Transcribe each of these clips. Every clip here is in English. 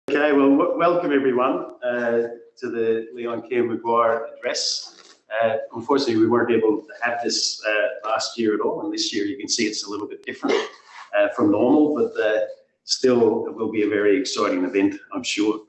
Okay, well, welcome everyone to the Leon Kane-Maguire Address. Unfortunately, we weren't able to have this last year at all, and this year you can see it's a little bit different from normal, but still it will be a very exciting event, I'm sure.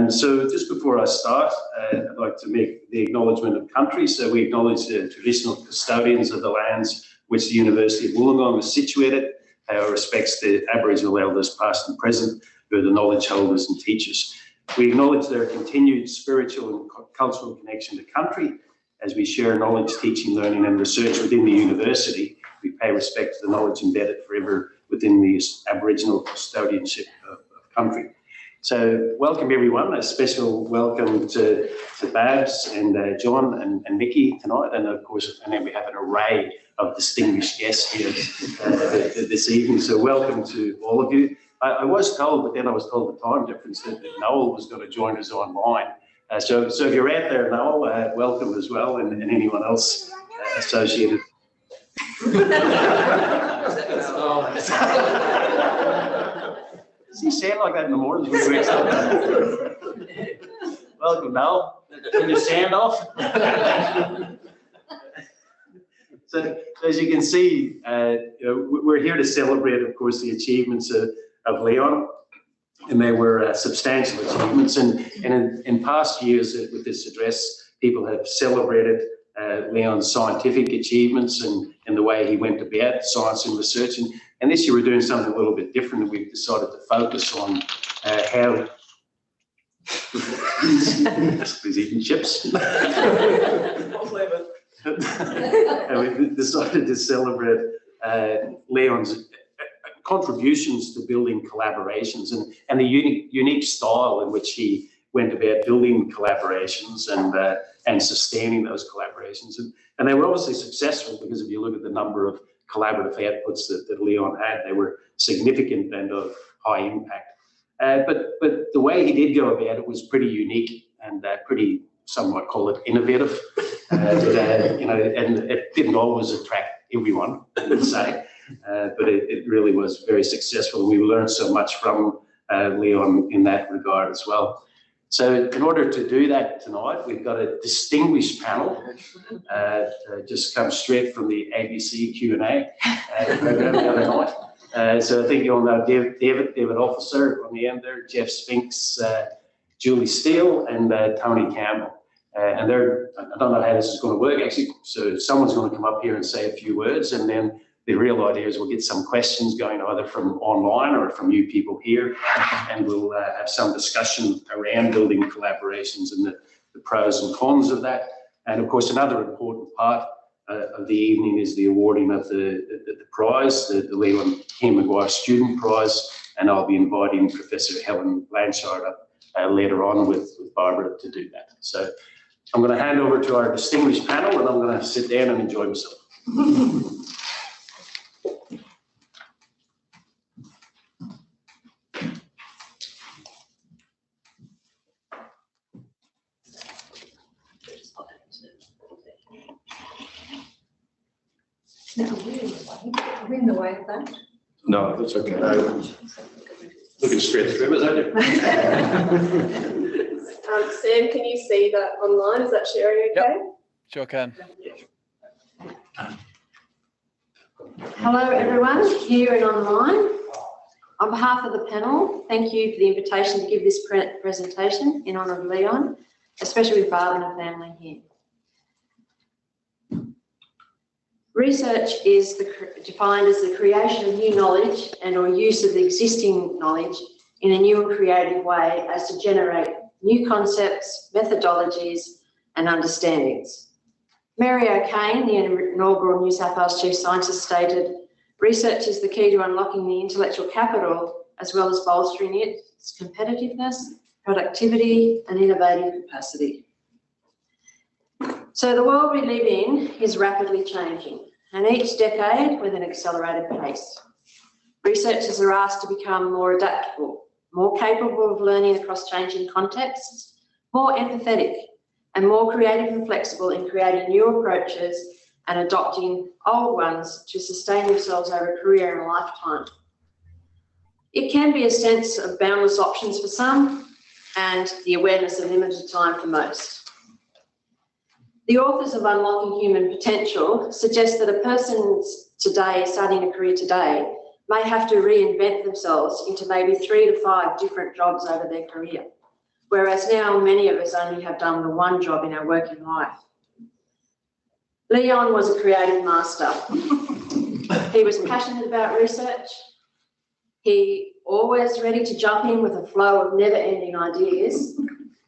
So just before I start, I'd like to make the acknowledgement of country. So we acknowledge the traditional custodians of the lands which the University of Wollongong is situated. Our respects to Aboriginal elders past and present, who are the knowledge holders and teachers. We acknowledge their continued spiritual and cultural connection to country. As we share knowledge, teaching, learning and research within the university, we pay respect to the knowledge embedded forever within the Aboriginal custodianship of country. So welcome everyone, a special welcome to Babs and John and Nikki tonight, and of course, and then we have an array of distinguished guests here this evening. So welcome to all of you. I was told, but then I was told the time difference that Noel was going to join us online. So if you're out there, Noel, welcome as well, and anyone else associated. Does he sound like that in the mornings when he wakes up? Welcome, Noel. Turn your sound off. So as you can see, we're here to celebrate, of course, the achievements of Leon, and they were substantial achievements. And in past years with this address, people have celebrated Leon's scientific achievements and the way he went about science and research. And this year we're doing something a little bit different. We've decided to focus on how... He's eating chips. And we decided to celebrate Leon's contributions to building collaborations and the unique style in which he went about building collaborations and sustaining those collaborations. And they were obviously successful because if you look at the number of collaborative outputs that Leon had, they were significant and of high impact. But the way he did go about it was pretty unique and pretty, some might call it innovative. And it didn't always attract everyone, I would say. But it really was very successful. We learned so much from Leon in that regard as well. So in order to do that tonight, we've got a distinguished panel, just come straight from the ABC Q&A program the other night. So I think you all know David Officer on the end there, Jeff Spinks, Julie Steele, and Tony Campbell. And I don't know how this is going to work actually. So someone's going to come up here and say a few words, and then the real idea is we'll get some questions going either from online or from you people here, and we'll have some discussion around building collaborations and the pros and cons of that. And of course, another important part of the evening is the awarding of the prize, the Leon Kane-Maguire Student Prize, and I'll be inviting Professor Helen Blanchard up later on with Barbara to do that. So I'm going to hand over to our distinguished panel, and I'm going to sit down and enjoy myself. Are we in the way of that? No, that's okay. Looking straight through, is that it? Sam, can you see that online? Is that sharing okay? Yep, sure can. Hello everyone, here and online. On behalf of the panel, thank you for the invitation to give this presentation in honour of Leon, especially with Barb and her family here. Research is defined as the creation of new knowledge and or use of the existing knowledge in a new and creative way as to generate new concepts, methodologies and understandings. Mary O'Kane, the inaugural New South Wales Chief Scientist, stated, "Research is the key to unlocking the intellectual capital as well as bolstering its competitiveness, productivity and innovative capacity." So the world we live in is rapidly changing, and each decade with an accelerated pace. Researchers are asked to become more adaptable, more capable of learning across changing contexts, more empathetic, and more creative and flexible in creating new approaches and adopting old ones to sustain themselves over a career and a lifetime. It can be a sense of boundless options for some and the awareness of limited time for most. The authors of Unlocking Human Potential suggest that a person today, starting a career today, may have to reinvent themselves into maybe 3 to 5 different jobs over their career, whereas now many of us only have done the one job in our working life. Leon was a creative master. He was passionate about research. He always ready to jump in with a flow of never-ending ideas.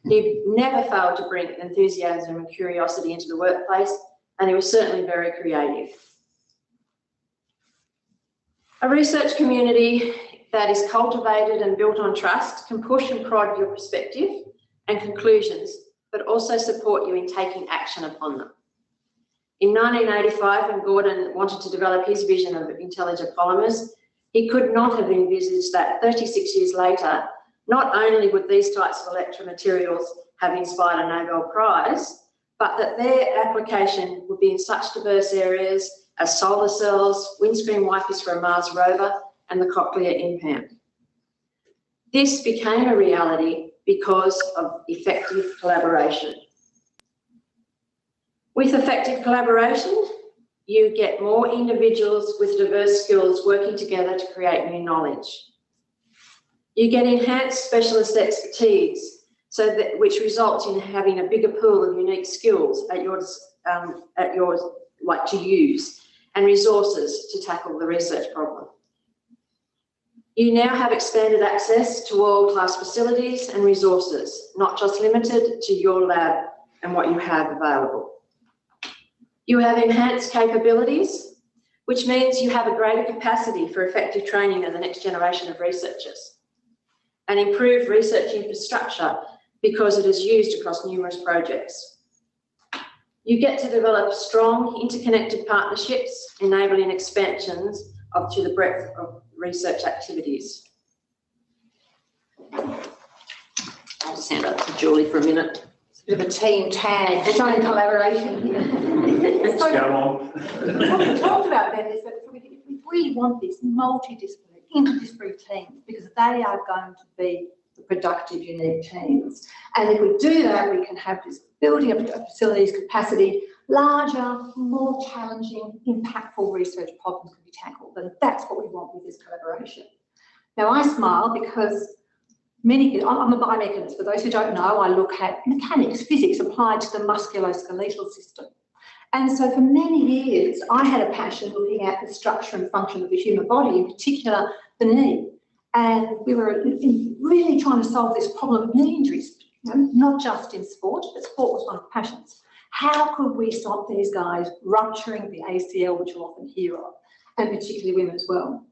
He never failed to bring enthusiasm and curiosity into the workplace, and he was certainly very creative. A research community that is cultivated and built on trust can push and prod your perspective and conclusions, but also support you in taking action upon them. In 1985, when Gordon wanted to develop his vision of intelligent polymers, he could not have envisaged that 36 years later, not only would these types of electromaterials have inspired a Nobel Prize, but that their application would be in such diverse areas as solar cells, windscreen wipers for a Mars rover, and the cochlear implant. This became a reality because of effective collaboration. With effective collaboration, you get more individuals with diverse skills working together to create new knowledge. You get enhanced specialist expertise, which results in having a bigger pool of unique skills at yours to use, and resources to tackle the research problem. You now have expanded access to world-class facilities and resources, not just limited to your lab and what you have available. You have enhanced capabilities, which means you have a greater capacity for effective training of the next generation of researchers, and improved research infrastructure because it is used across numerous projects. You get to develop strong interconnected partnerships, enabling expansions to the breadth of research activities. I'll just hand over to Julie for a minute. Bit of a team tag, showing collaboration here. Let's go on. What we talked about then is that if we really want this multidisciplinary, interdisciplinary teams, because they are going to be the productive, unique teams. And if we do that, we can have this building of facilities, capacity, larger, more challenging, impactful research problems can be tackled. And that's what we want with this collaboration. Now, I smile because I'm a biomechanist. For those who don't know, I look at mechanics, physics applied to the musculoskeletal system. And so for many years, I had a passion looking at the structure and function of the human body, in particular the knee. And we were really trying to solve this problem of knee injuries, not just in sport, but sport was one of the passions. How could we stop these guys rupturing the ACL, which we'll often hear of, and particularly women as well?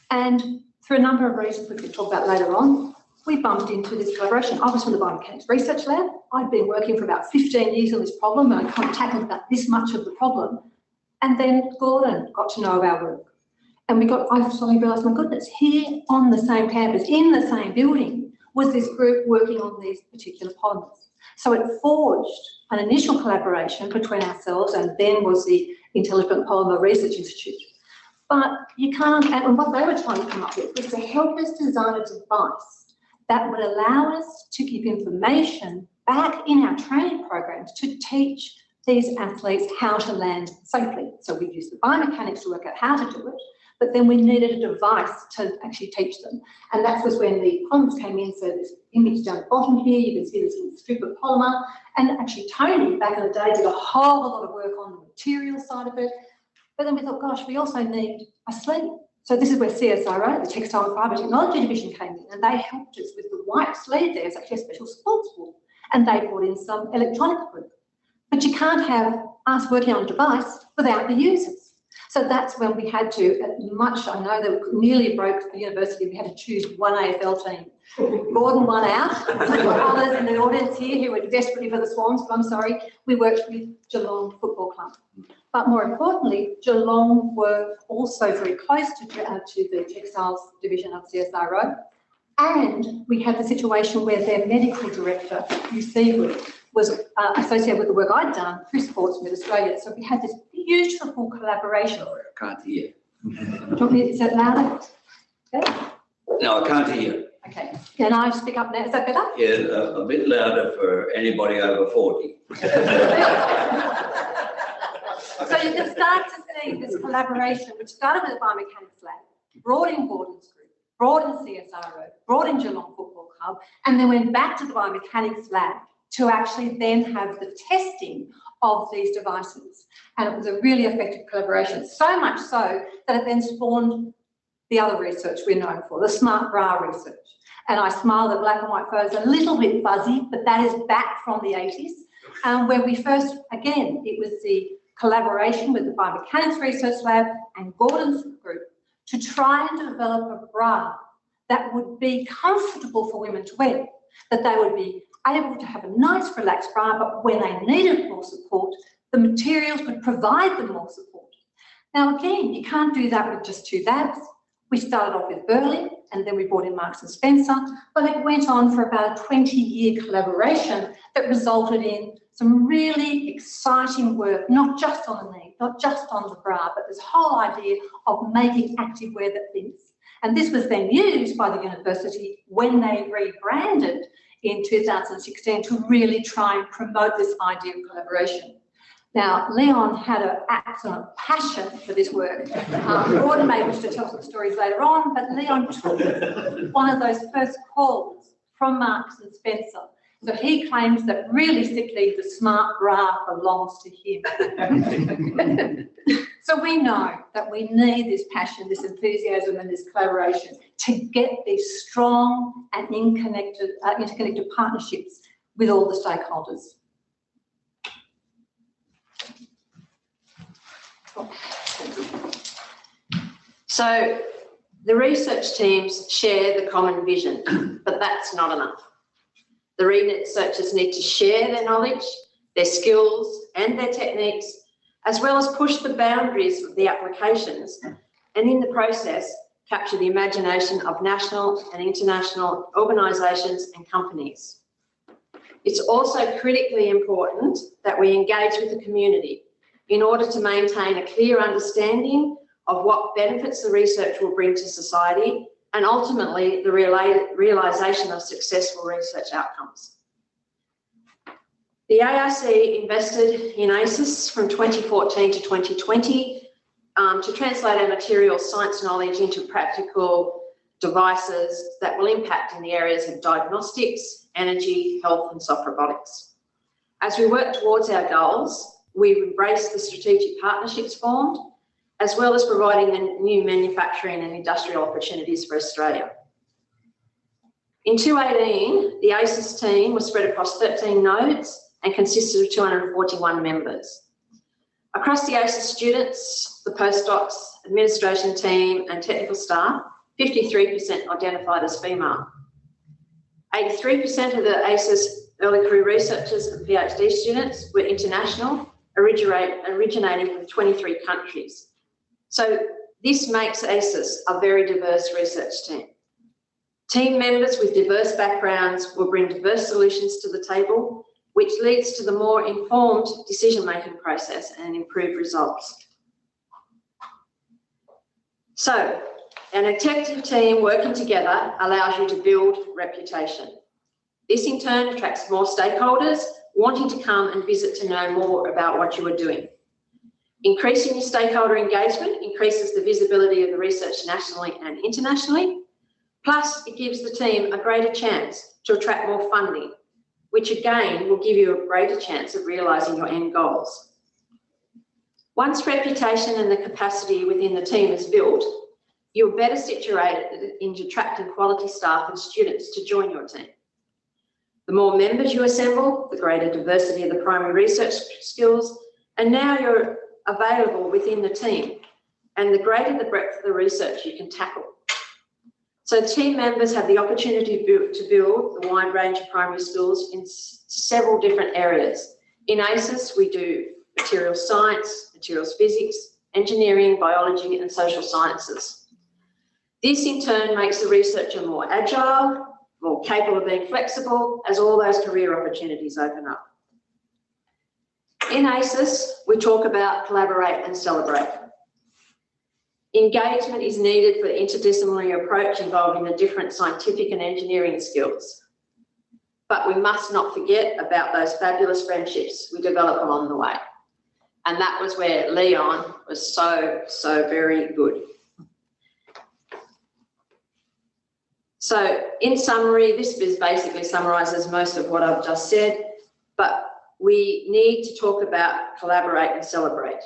And for a number of reasons we could talk about later on, we bumped into this collaboration. I was from the Biomechanics Research Lab. I'd been working for about 15 years on this problem, and I kind of tackled about this much of the problem. And then Gordon got to know our work. And I suddenly realised, my goodness, here on the same campus, in the same building, was this group working on these particular polymers. So it forged an initial collaboration between ourselves, and then was the Intelligent Polymer Research Institute. But you can't, and what they were trying to come up with was to help us design a device that would allow us to give information back in our training programs to teach these athletes how to land safely. So we used the biomechanics to work out how to do it, but then we needed a device to actually teach them. And that was when the polymers came in. So this image down the bottom here, you can see this little strip of polymer. And actually Tony, back in the day, did a whole lot of work on the material side of it. But then we thought, gosh, we also need a sleeve. So this is where CSIRO, the Textile and Fibre Technology Division, came in, and they helped us with the white sleeve. There's actually a special sports wool, and they brought in some electronic equipment. But you can't have us working on a device without the users. So that's when we had to, I know that we nearly broke the university, we had to choose one AFL team. Gordon won out. There were others in the audience here who were desperately for the Swans, but I'm sorry, we worked with Geelong Football Club. But more importantly, Geelong were also very close to the textiles division of CSIRO. And we had the situation where their medical director, UC Group, was associated with the work I'd done through Sports Med Australia. So we had this beautiful collaboration. Sorry, I can't hear. Do you want me to say it louder? Okay. No, I can't hear. Okay, can I speak up now? Is that better? Yeah, a bit louder for anybody over 40. So you can start to see this collaboration, which started with the Biomechanics Lab, brought in Gordon's group, brought in CSIRO, brought in Geelong Football Club, and then went back to the Biomechanics Lab to actually then have the testing of these devices. And it was a really effective collaboration, so much so that it then spawned the other research we're known for, the smart bra research. And I smile that black and white photos are a little bit fuzzy, but that is back from the 80s, where we first, again, it was the collaboration with the Biomechanics Research Lab and Gordon's group to try and develop a bra that would be comfortable for women to wear, that they would be able to have a nice relaxed bra, but when they needed more support, the materials would provide them more support. Now again, you can't do that with just two labs. We started off with Burley and then we brought in Marks and Spencer, but it went on for about a 20-year collaboration that resulted in some really exciting work, not just on the knee, not just on the bra, but this whole idea of making activewear that fits. And this was then used by the university when they rebranded in 2016 to really try and promote this idea of collaboration. Now, Leon had an excellent passion for this work. Gordon may wish to tell some stories later on, but Leon took one of those first calls from Marks and Spencer. So he claims that realistically the smart bra belongs to him. So we know that we need this passion, this enthusiasm and this collaboration to get these strong and interconnected partnerships with all the stakeholders. So the research teams share the common vision, but that's not enough. The researchers need to share their knowledge, their skills and their techniques, as well as push the boundaries of the applications, and in the process, capture the imagination of national and international organisations and companies. It's also critically important that we engage with the community in order to maintain a clear understanding of what benefits the research will bring to society and ultimately the realisation of successful research outcomes. The ARC invested in ACES from 2014 to 2020 to translate our material science knowledge into practical devices that will impact in the areas of diagnostics, energy, health and soft robotics. As we work towards our goals, we've embraced the strategic partnerships formed, as well as providing the new manufacturing and industrial opportunities for Australia. In 2018, the ACES team was spread across 13 nodes and consisted of 241 members. Across the ACES students, the postdocs, administration team and technical staff, 53% identified as female. 83% of the ACES early career researchers and PhD students were international, originating from 23 countries. So this makes ACES a very diverse research team. Team members with diverse backgrounds will bring diverse solutions to the table, which leads to the more informed decision-making process and improved results. So, an executive team working together allows you to build reputation. This in turn attracts more stakeholders wanting to come and visit to know more about what you are doing. Increasing your stakeholder engagement increases the visibility of the research nationally and internationally. Plus, it gives the team a greater chance to attract more funding, which again will give you a greater chance of realising your end goals. Once reputation and the capacity within the team is built, you're better situated in attracting quality staff and students to join your team. The more members you assemble, the greater diversity of the primary research skills, and now you're available within the team, and the greater the breadth of the research you can tackle. So team members have the opportunity to build the wide range of primary skills in several different areas. In ACES, we do materials science, materials physics, engineering, biology, and social sciences. This in turn makes the researcher more agile, more capable of being flexible as all those career opportunities open up. In ACES, we talk about collaborate and celebrate. Engagement is needed for the interdisciplinary approach involving the different scientific and engineering skills. But we must not forget about those fabulous friendships we develop along the way. And that was where Leon was so very good. So in summary, this basically summarises most of what I've just said, but we need to talk about collaborate and celebrate.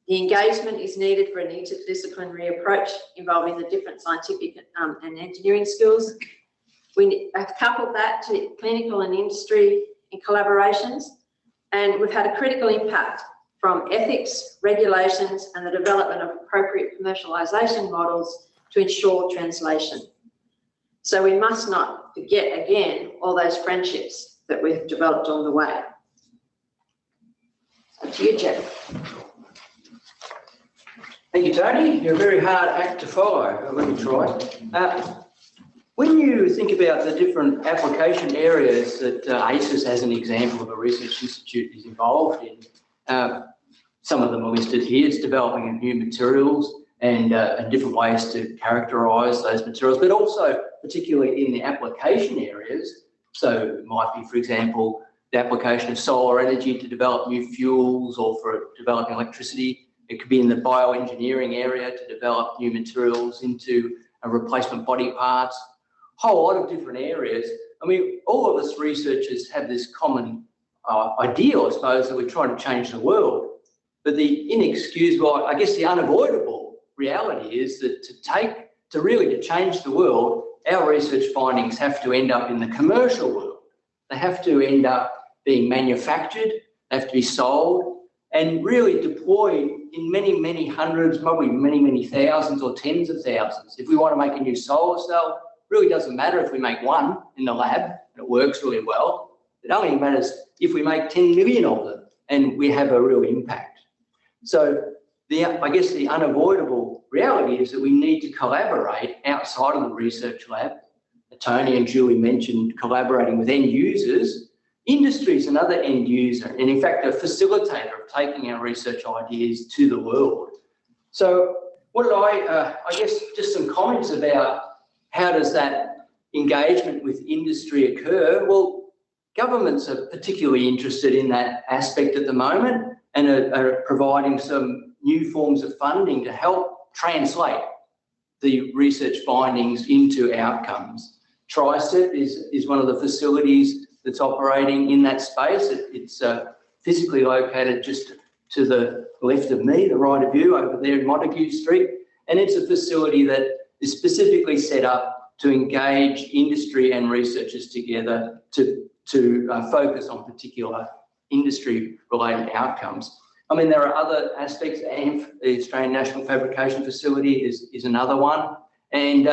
The engagement is needed for an interdisciplinary approach involving the different scientific and engineering skills. We have coupled that to clinical and industry and collaborations, and we've had a critical impact from ethics, regulations, and the development of appropriate commercialisation models to ensure translation. So we must not forget, again, all those friendships that we've developed on the way. Up to you, Jeff. Thank you, Tony. You're a very hard act to follow. Let me try. When you think about the different application areas that ACES, as an example of a research institute, is involved in, some of them are listed here. It's developing new materials and different ways to characterise those materials, but also particularly in the application areas. So it might be, for example, the application of solar energy to develop new fuels or for developing electricity. It could be in the bioengineering area to develop new materials into replacement body parts. A whole lot of different areas. I mean, all of us researchers have this common ideal, I suppose, that we're trying to change the world. But the inexcusable, I guess the unavoidable reality is that to really change the world, our research findings have to end up in the commercial world. They have to end up being manufactured, they have to be sold, and really deployed in many, many hundreds, probably many, many thousands or tens of thousands. If we want to make a new solar cell, it really doesn't matter if we make one in the lab and it works really well. It only matters if we make 10 million of them and we have a real impact. So I guess the unavoidable reality is that we need to collaborate outside of the research lab. Tony and Julie mentioned collaborating with end users. Industry is another end user, and in fact, a facilitator of taking our research ideas to the world. So what did I guess just some comments about how does that engagement with industry occur? Well, governments are particularly interested in that aspect at the moment and are providing some new forms of funding to help translate the research findings into outcomes. TriCep is one of the facilities that's operating in that space. It's physically located just to the left of me, the right of you, over there in Montague Street. And it's a facility that is specifically set up to engage industry and researchers together to focus on particular industry-related outcomes. I mean, there are other aspects. ANF, the Australian National Fabrication Facility, is another one. And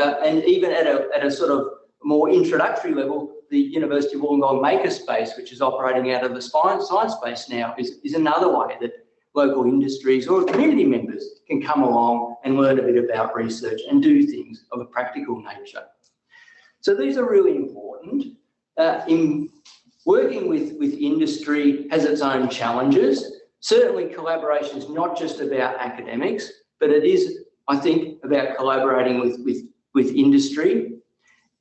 even at a sort of more introductory level, the University of Wollongong Makerspace, which is operating out of the science space now, is another way that local industries or community members can come along and learn a bit about research and do things of a practical nature. So these are really important. In working with industry has its own challenges. Certainly collaboration is not just about academics, but it is, I think, about collaborating with industry.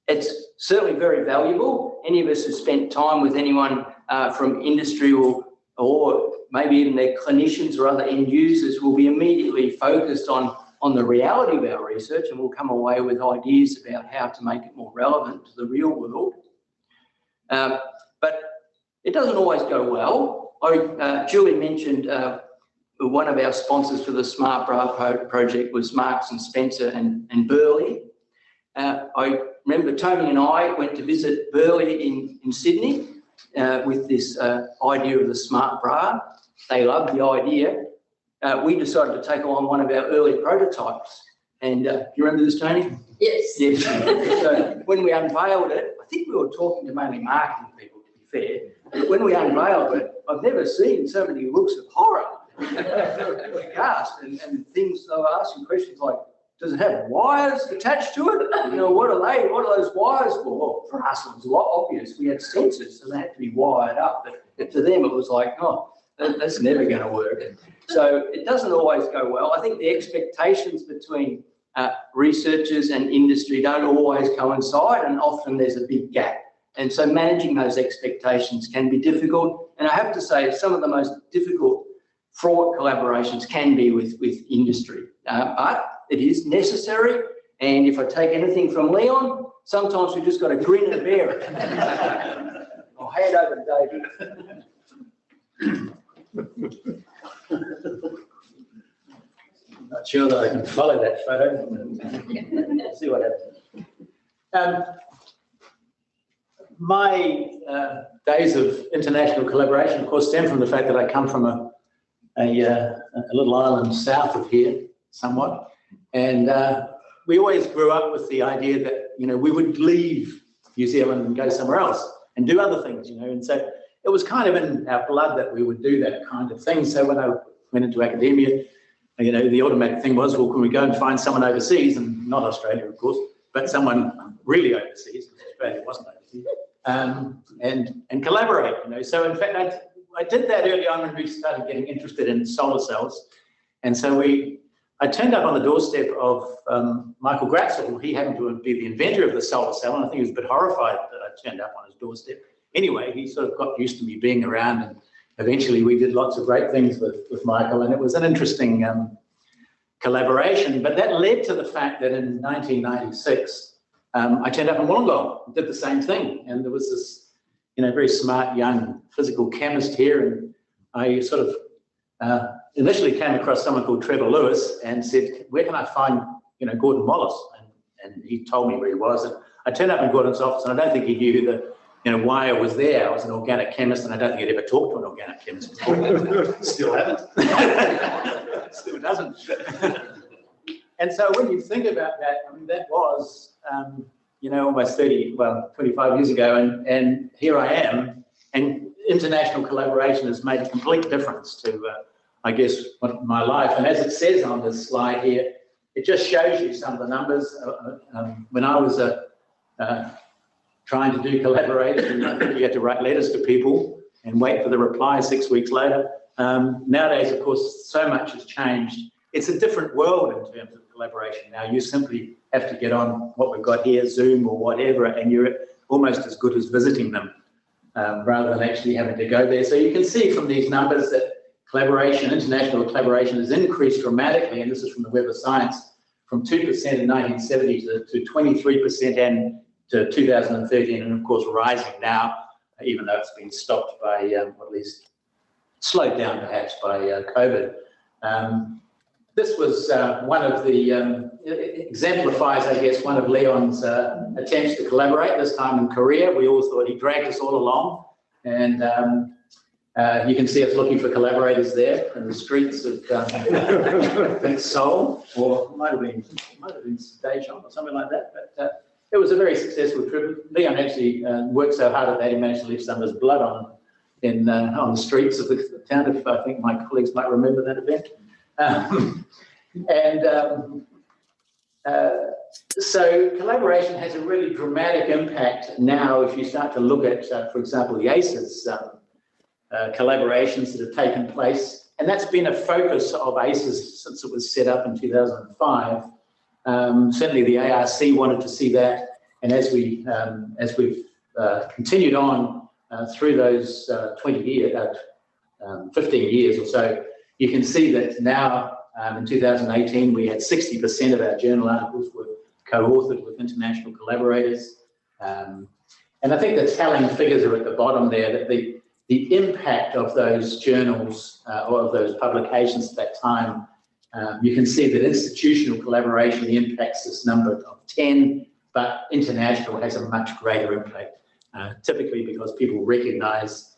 It's certainly very valuable. Any of us who spent time with anyone from industry or maybe even their clinicians or other end users will be immediately focused on the reality of our research, and will come away with ideas about how to make it more relevant to the real world. But it doesn't always go well. Julie mentioned one of our sponsors for the Smart Bra project was Marks and Spencer and Burley. I remember Tony and I went to visit Burley in Sydney with this idea of the Smart Bra. They loved the idea. We decided to take along one of our early prototypes. And do you remember this, Tony? Yes. Yes. So when we unveiled it, I think we were talking to mainly marketing people, to be fair. But when we unveiled it, I've never seen so many looks of horror. and things, they were asking questions like, does it have wires attached to it? You know, what are they? What are those wires for? Well, for us, it was a lot obvious. We had sensors, so they had to be wired up. But to them, it was like, oh, That's never going to work. So it doesn't always go well. I think the expectations between researchers and industry don't always coincide, and often there's a big gap. And so managing those expectations can be difficult. And I have to say, some of the most difficult fraught collaborations can be with industry. But it is necessary. And if I take anything from Leon, sometimes we just got to grin and bear it. I'll hand over to David. Not sure that I can follow that photo. See what happens. My days of international collaboration, of course, stem from the fact that I come from a little island south of here, somewhat, and we always grew up with the idea that we would leave New Zealand and go somewhere else and do other things, and so it was kind of in our blood that we would do that kind of thing. So when I went into academia, the automatic thing was, well, can we go and find someone overseas, and not Australia, of course, but someone really overseas, because Australia wasn't overseas, and collaborate, So in fact, I did that early on when we started getting interested in solar cells. And so I turned up on the doorstep of Michael Gratzel. He happened to be the inventor of the solar cell, and I think he was a bit horrified that I turned up on his doorstep. Anyway, he sort of got used to me being around, and eventually we did lots of great things with Michael, and it was an interesting collaboration. But that led to the fact that in 1996, I turned up in Wollongong and did the same thing. And there was this, very smart young physical chemist here, and I sort of initially came across someone called Trevor Lewis and said, where can I find, Gordon Wallace? And he told me where he was. And I turned up in Gordon's office, and I don't think he knew that, why I was there. I was an organic chemist, and I don't think I'd ever talked to an organic chemist before. Still haven't. Still doesn't. And so when you think about that, that was, almost 25 years ago, and here I am, and international collaboration has made a complete difference to, I guess, my life. And as it says on this slide here, it just shows you some of the numbers. When I was trying to do collaboration, I think you had to write letters to people and wait for the reply 6 weeks later. Nowadays, of course, so much has changed. It's a different world in terms of collaboration now. You simply have to get on what we've got here, Zoom or whatever, and you're almost as good as visiting them rather than actually having to go there. So you can see from these numbers that collaboration, international collaboration, has increased dramatically, and this is from the Web of Science, from 2% in 1970 to 23% and to 2013, and of course rising now, even though it's been stopped by, at least slowed down perhaps by COVID. This was one of the, exemplifies, I guess, one of Leon's attempts to collaborate, this time in Korea. We all thought he dragged us all along, and you can see us looking for collaborators there in the streets of I think Seoul, or might have been Daejeon or something like that. But it was a very successful trip. Leon actually worked so hard at that he managed to leave some of his blood on the streets of the town. If I think my colleagues might remember that event. So collaboration has a really dramatic impact now. If you start to look at, for example, the ACES collaborations that have taken place, and that's been a focus of ACES since it was set up in 2005. Certainly the ARC wanted to see that, and as we've continued on through those 15 years or so, you can see that now in 2018 we had 60% of our journal articles were co-authored with international collaborators, and I think the telling figures are at the bottom there, that the impact of those journals or of those publications at that time, you can see that institutional collaboration impacts this number of 10, but international has a much greater impact, typically because people recognise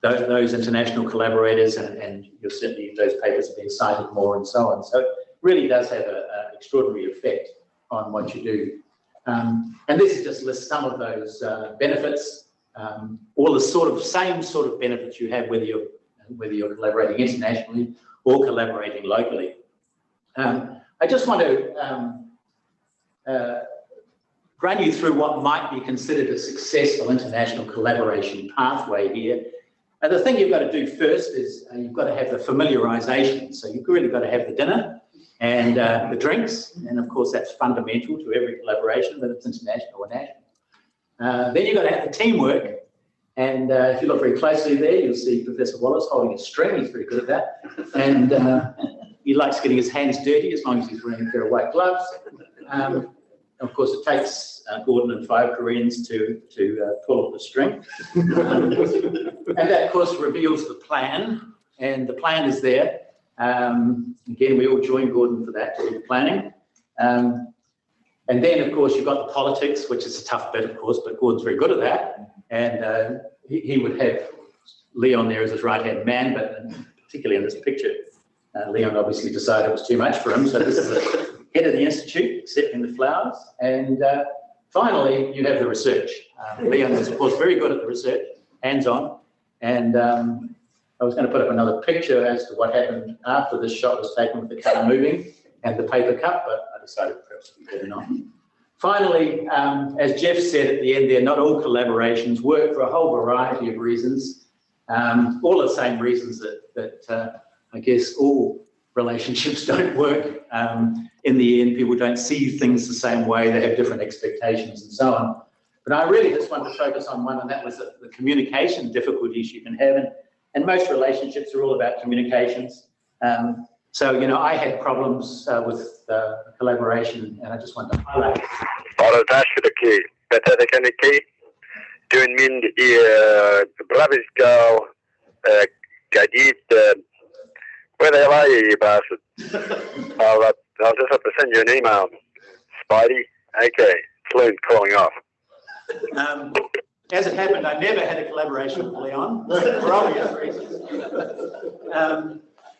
those international collaborators, and you'll certainly, those papers have been cited more and so on. So it really does have an extraordinary effect on what you do. And this just lists some of those benefits, all the same sort of benefits you have whether you're collaborating internationally or collaborating locally. I just want to run you through what might be considered a successful international collaboration pathway here. And the thing you've got to do first is you've got to have the familiarisation. So you've really got to have the dinner and the drinks, and of course that's fundamental to every collaboration, whether it's international or national. Then you've got to have the teamwork, and if you look very closely there, you'll see Professor Wallace holding a string. He's very good at that, and he likes getting his hands dirty as long as he's wearing a pair of white gloves. Of course, it takes Gordon and 5 Koreans to pull off the string, and that of course reveals the plan, and the plan is there. Again, we all join Gordon for that, to do the planning. And then, of course, you've got the politics, which is a tough bit, of course, but Gordon's very good at that. And he would have Leon there as his right-hand man, but particularly in this picture, Leon obviously decided it was too much for him. So this is the head of the institute, accepting the flowers. And finally, you have the research. Leon is, of course, very good at the research, hands-on. And I was going to put up another picture as to what happened after this shot was taken with the camera moving and the paper cup, but I decided perhaps we better not. Finally, as Jeff said at the end there, not all collaborations work for a whole variety of reasons, all the same reasons that I guess all relationships don't work. In the end, people don't see things the same way, they have different expectations and so on. But I really just want to focus on one, and that was the communication difficulties you can have. And most relationships are all about communications. So, you know, I had problems with collaboration, and I just want to highlight. Autotashdaki, Petakaniki, doing Mind Bravisco, Gadit, where the hell are you, you bastard? I'll just have to send you an email. Spidey, okay, Sloan calling off. As it happened, I never had a collaboration with Leon, for obvious reasons.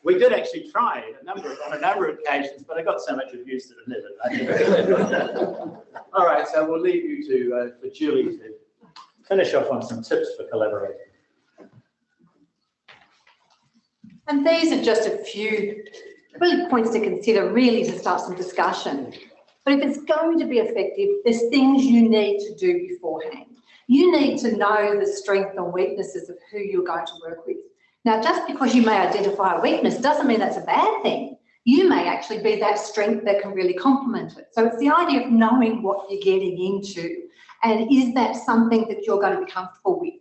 We did actually try on a number of occasions, but I got so much abuse that I never. All right, so we'll leave you for Julie to finish off on some tips for collaborating. And these are just a few really points to consider, really, to start some discussion. But if it's going to be effective, there's things you need to do beforehand. You need to know the strengths and weaknesses of who you're going to work with. Now, just because you may identify a weakness doesn't mean that's a bad thing. You may actually be that strength that can really complement it. So it's the idea of knowing what you're getting into, and is that something that you're going to be comfortable with?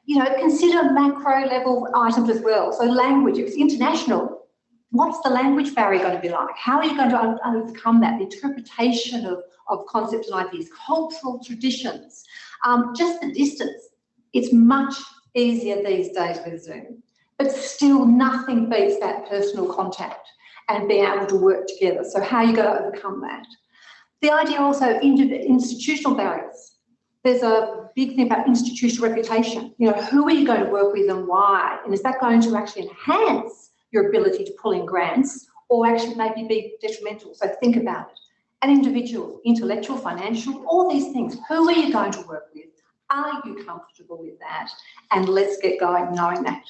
You know, consider macro level items as well. So language, if it's international, what's the language barrier going to be like? How are you going to overcome that? The interpretation of concepts and ideas, cultural traditions, just the distance. It's much easier these days with Zoom, but still nothing beats that personal contact and being able to work together. So how are you going to overcome that? The idea also, institutional barriers. There's a big thing about institutional reputation. You know, who are you going to work with and why? And is that going to actually enhance your ability to pull in grants, or actually maybe be detrimental? So think about it. An individual, intellectual, financial, all these things. Who are you going to work with? Are you comfortable with that? And let's get going knowing that.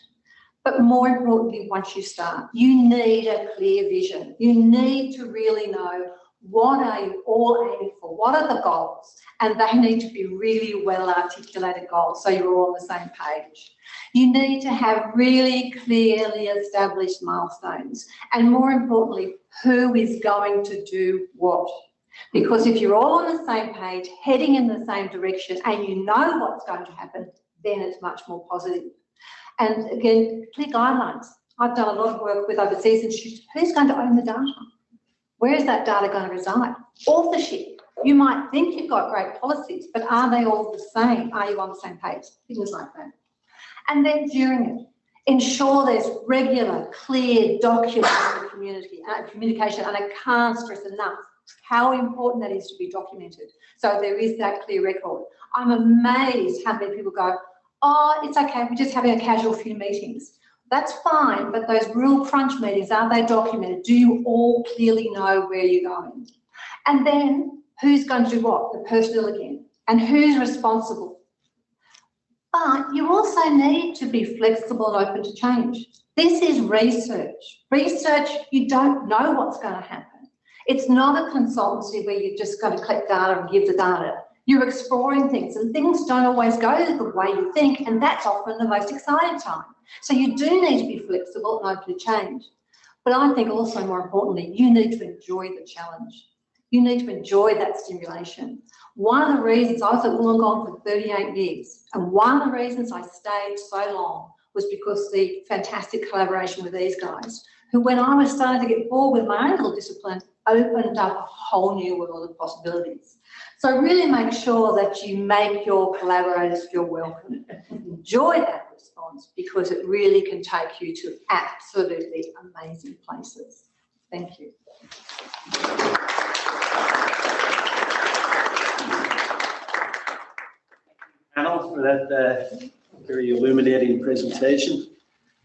But more importantly, once you start, you need a clear vision. You need to really know, what are you all aiming for? What are the goals? And they need to be really well articulated goals, so you're all on the same page. You need to have really clearly established milestones, and more importantly, who is going to do what. Because if you're all on the same page, heading in the same direction, and you know what's going to happen, then it's much more positive. And again, clear guidelines. I've done a lot of work with overseas institutions. Who's going to own the data? Where is that data going to reside? Authorship. You might think you've got great policies, but are they all the same? Are you on the same page? Things like that. And then during it, ensure there's regular, clear, documented communication, and I can't stress enough how important that is to be documented. So there is that clear record. I'm amazed how many people go, oh, it's okay, we're just having a casual few meetings. That's fine, but those real crunch meetings, are they documented? Do you all clearly know where you're going? And then who's going to do what? The personnel again. And who's responsible? But you also need to be flexible and open to change. This is research. Research, you don't know what's going to happen. It's not a consultancy where you're just going to collect data and give the data. You're exploring things, and things don't always go the way you think, and that's often the most exciting time. So you do need to be flexible and open to change. But I think also, more importantly, you need to enjoy the challenge. You need to enjoy that stimulation. One of the reasons I was at Wollongong for 38 years, and one of the reasons I stayed so long was because the fantastic collaboration with these guys, who, when I was starting to get bored with my own little discipline, opened up a whole new world of possibilities. So really make sure that you make your collaborators feel welcome. Enjoy that response, because it really can take you to absolutely amazing places. Thank you. Panel, for that very illuminating presentation.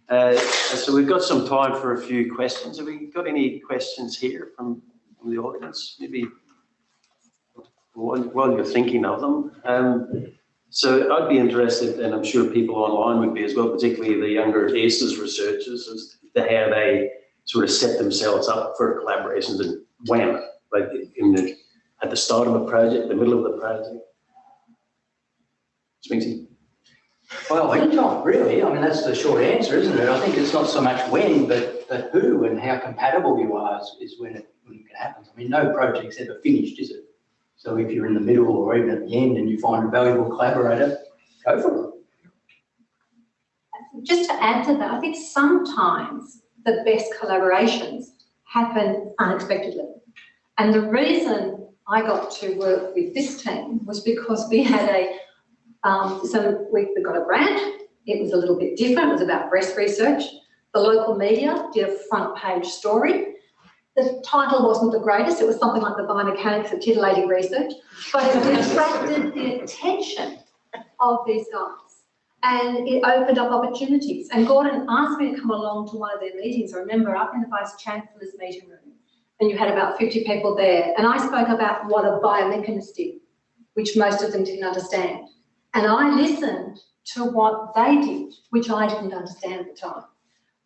So we've got some time for a few questions. Have we got any questions here from the audience? Maybe while you're thinking of them. So I'd be interested, and I'm sure people online would be as well, particularly the younger ACES researchers, as to how they sort of set themselves up for collaborations and when, like at the start of a project, the middle of the project. Sminksy? Well, anytime, really. I mean, that's the short answer, isn't it? I think it's not so much when, but who and how compatible you are is when it can happen. I mean, no project's ever finished, is it? So if you're in the middle or even at the end and you find a valuable collaborator, go for it. Just to add to that, I think sometimes the best collaborations happen unexpectedly. And the reason I got to work with this team was because we had we got a grant. It was a little bit different. It was about breast research. The local media did a front page story. The title wasn't the greatest. It was something like the biomechanics of titillating research, but it attracted the attention of these guys, and it opened up opportunities. And Gordon asked me to come along to one of their meetings. I remember up in the Vice Chancellor's meeting room, and you had about 50 people there, and I spoke about what a biomechanist did, which most of them didn't understand. And I listened to what they did, which I didn't understand at the time.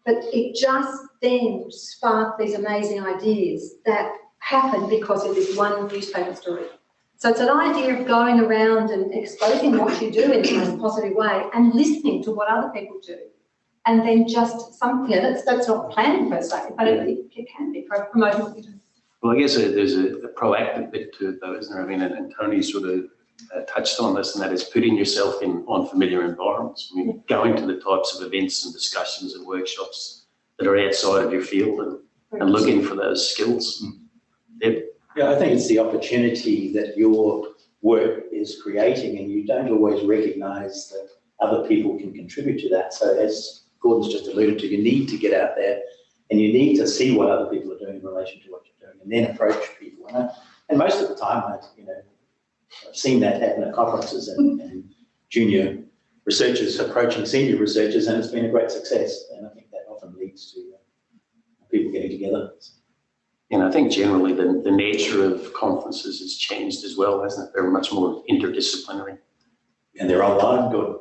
But it just then sparked these amazing ideas that happened because of this one newspaper story. So it's an idea of going around and exposing what you do in the most positive way and listening to what other people do. And then just that's not planning per se, but it can be promoting what you do. Well, I guess there's a proactive bit to it though, isn't there? I mean, and Tony sort of touched on this, and that is putting yourself in unfamiliar environments. I mean, going to the types of events and discussions and workshops that are outside of your field and looking for those skills. Yep. Yeah, I think it's the opportunity that your work is creating, and you don't always recognise that other people can contribute to that. So as Gordon's just alluded to, you need to get out there and you need to see what other people are doing in relation to what you're doing, and then approach people. And most of the time, I've seen that happen at conferences and junior researchers approaching senior researchers, and it's been a great success. And I think that often leads to people getting together. And I think generally the nature of conferences has changed as well, hasn't it? They're much more interdisciplinary. And they're online, good.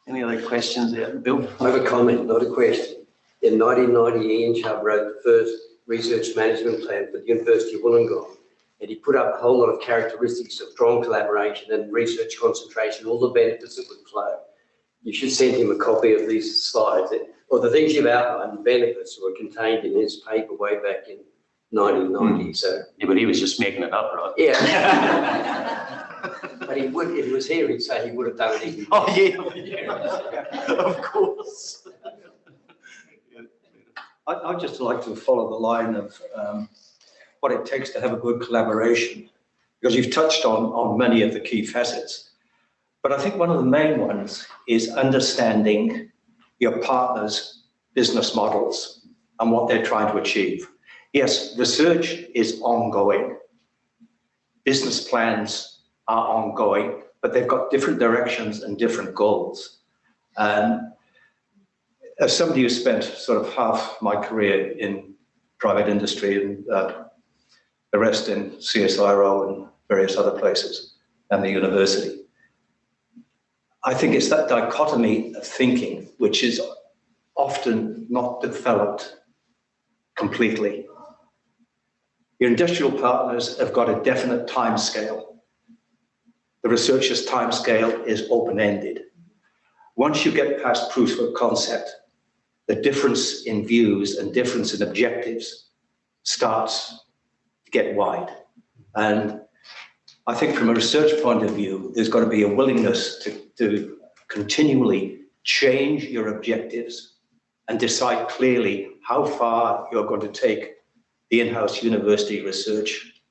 Any other questions there? Bill? I have a comment, not a question. In 1990, Ian Chubb wrote the first research management plan for the University of Wollongong, and he put up a whole lot of characteristics of strong collaboration and research concentration, all the benefits that would flow. You should send him a copy of these slides, or the things you've outlined, the benefits were contained in his paper way back in 1990. So yeah, but he was just making it up, right? Yeah. But he would, if he was here, he'd say he would have done it even better. Oh yeah, of course. I'd just like to follow the line of what it takes to have a good collaboration, because you've touched on many of the key facets. But I think one of the main ones is understanding your partner's business models and what they're trying to achieve. Yes, research is ongoing. Business plans are ongoing, but they've got different directions and different goals. And as somebody who spent sort of half my career in private industry and the rest in CSIRO and various other places and the university, I think it's that dichotomy of thinking which is often not developed completely. Your industrial partners have got a definite timescale. The researcher's timescale is open-ended. Once you get past proof of concept, the difference in views and difference in objectives starts to get wide. And I think from a research point of view, there's got to be a willingness to continually change your objectives and decide clearly how far you're going to take the in-house university research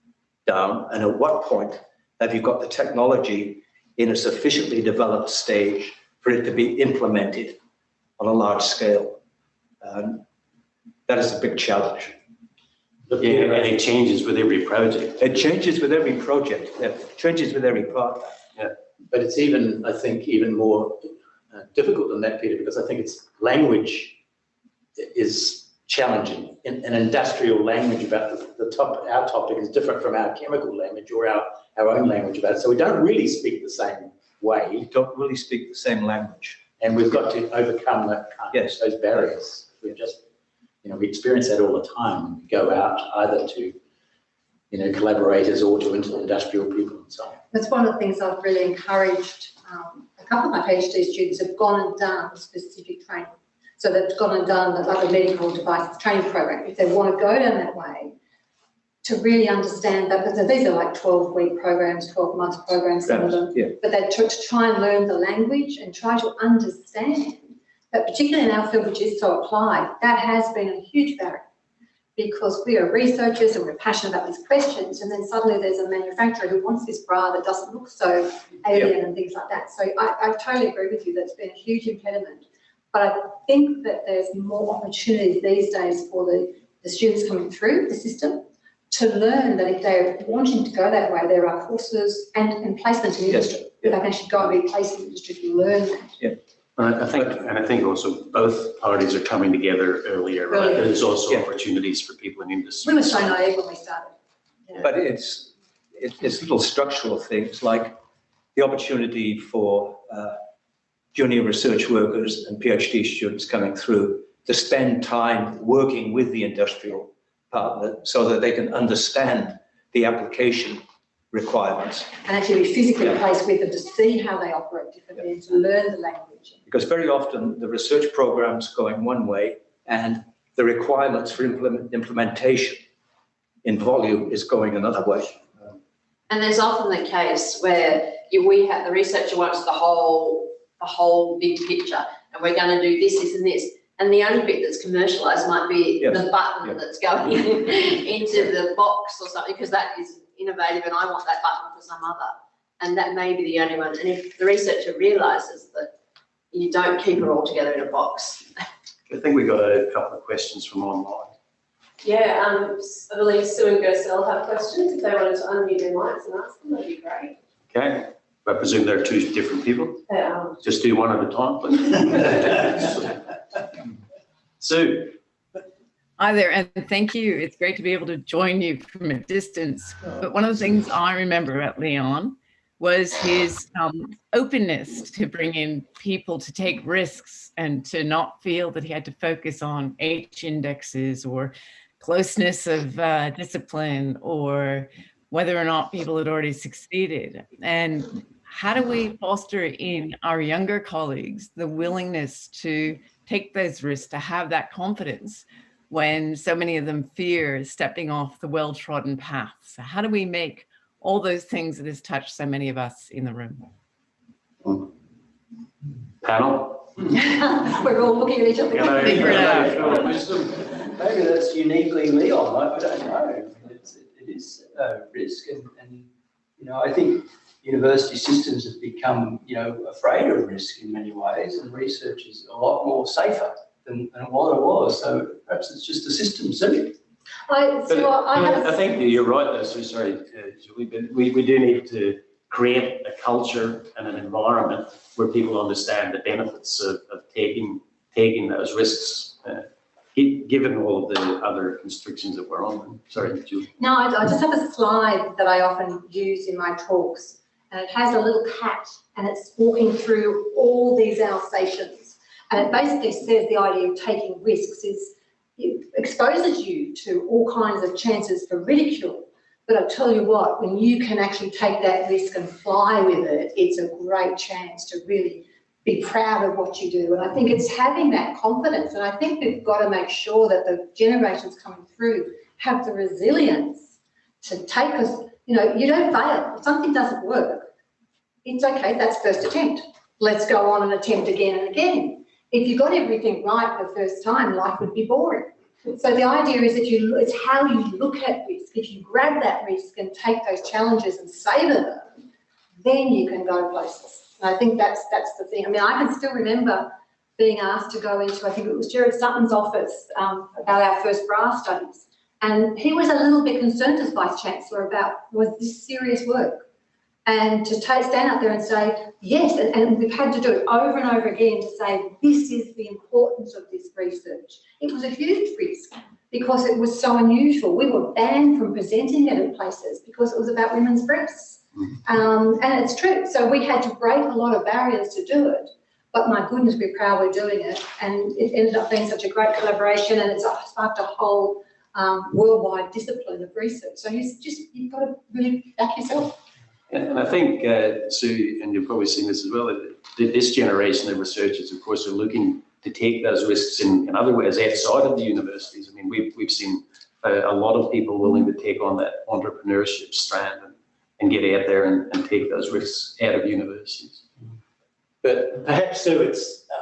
down, and at what point have you got the technology in a sufficiently developed stage for it to be implemented on a large scale. That is a big challenge. Yeah, and it changes with every project. It changes with every project, it changes with every partner. Yeah. But it's even, I think, even more difficult than that, Peter, because I think it's language is challenging. An industrial language about our topic is different from our chemical language or our own language about it. So we don't really speak the same way. We don't really speak the same language. And we've got to overcome that those barriers. We just, we experience that all the time when we go out either to, collaborators or to industrial people and so on. That's one of the things I've really encouraged. A couple of my PhD students have gone and done specific training. So they've gone and done like a medical devices training program. If they want to go down that way, to really understand that, because these are like 12-week programs, 12-month programs, some of them, but they're to try and learn the language and try to understand. But particularly in our field, which is so applied, that has been a huge barrier, because we are researchers and we're passionate about these questions, and then suddenly there's a manufacturer who wants this bra that doesn't look so alien and things like that. So I totally agree with you, that's been a huge impediment. But I think that there's more opportunities these days for the students coming through the system to learn that if they're wanting to go that way, there are courses and placement in industry. They can actually go and be placed in industry to learn that. Yeah. I think also both parties are coming together earlier, right? There's also opportunities for people in industry. We were so naive when we started. Yeah. But it's little structural things like the opportunity for junior research workers and PhD students coming through to spend time working with the industrial partner so that they can understand the application requirements. And actually be physically placed with them to see how they operate differently and to learn the language. Because very often the research program's going one way and the requirements for implementation in volume is going another way. And there's often the case where the researcher wants the whole big picture, and we're going to do this, this and this. And the only bit that's commercialised might be the button that's going into the box or something, because that is innovative and I want that button for some other. And that may be the only one. And if the researcher realises that you don't keep it all together in a box. I think we got a couple of questions from online. Yeah, I believe Sue and Gersel have questions. If they wanted to unmute their mics and ask them, that'd be great. Okay. I presume they're two different people? They are. Just do one at a time, please. Sue. Hi there, and thank you. It's great to be able to join you from a distance. But one of the things I remember about Leon was his openness to bring in people to take risks and to not feel that he had to focus on H indexes or closeness of discipline or whether or not people had already succeeded. And how do we foster in our younger colleagues the willingness to take those risks, to have that confidence when so many of them fear stepping off the well-trodden path? So how do we make all those things that has touched so many of us in the room? Panel? We're all looking at each other. Figure it out. Maybe that's uniquely Leon, I don't know. It is a risk, and I think university systems have become afraid of risk in many ways, and research is a lot more safer than what it was. So perhaps it's just a system thing. I think you're right, though. So sorry, Julie, but we do need to create a culture and an environment where people understand the benefits of taking those risks. Given all of the other constrictions that we're on. Sorry, Julie. No, I just have a slide that I often use in my talks, and it has a little cat, and it's walking through all these Alsatians, and it basically says the idea of taking risks is, it exposes you to all kinds of chances for ridicule. But I'll tell you what, when you can actually take that risk and fly with it, it's a great chance to really be proud of what you do. And I think it's having that confidence. And I think we've got to make sure that the generations coming through have the resilience to take us, you know, you don't fail. If something doesn't work, it's okay, that's first attempt. Let's go on and attempt again and again. If you got everything right the first time, life would be boring. So the idea is that it's how you look at risk. If you grab that risk and take those challenges and savor them, then you can go places. And I think that's the thing. I mean, I can still remember being asked to go into, I think it was Gerard Sutton's office, about our first BRA studies. And he was a little bit concerned as Vice-Chancellor about, was this serious work? And to stand up there and say, yes, and we've had to do it over and over again to say, this is the importance of this research. It was a huge risk because it was so unusual. We were banned from presenting it in places because it was about women's breasts. And it's true. So we had to break a lot of barriers to do it. But my goodness, we're proud we're doing it. And it ended up being such a great collaboration, and it's sparked a whole worldwide discipline of research. So you've got to really back yourself. And I think, Sue, and you've probably seen this as well, that this generation of researchers, of course, are looking to take those risks in other ways outside of the universities. I mean, we've seen a lot of people willing to take on that entrepreneurship strand and get out there and take those risks out of universities. But perhaps, Sue,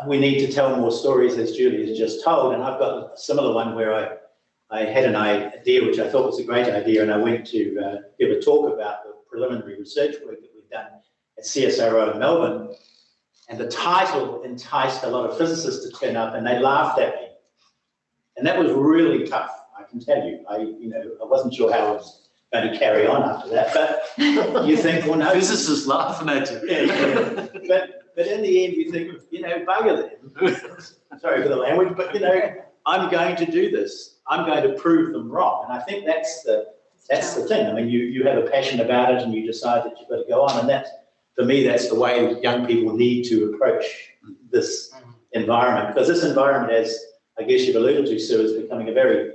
we need to tell more stories, as Julie has just told, and I've got a similar one where I had an idea which I thought was a great idea, and I went to give a talk about the preliminary research work that we've done at CSIRO in Melbourne, and the title enticed a lot of physicists to turn up, and they laughed at me, and that was really tough. I can tell you, I wasn't sure how I was going to carry on after that, but you think, well, no, physicists laughing at you. Yeah. But in the end, you think, bugger them. Sorry for the language, but I'm going to do this. I'm going to prove them wrong, and I think that's the thing. I mean, you have a passion about it and you decide that you've got to go on. And for me, that's the way young people need to approach this environment. Because this environment, as I guess you've alluded to, Sue, is becoming a very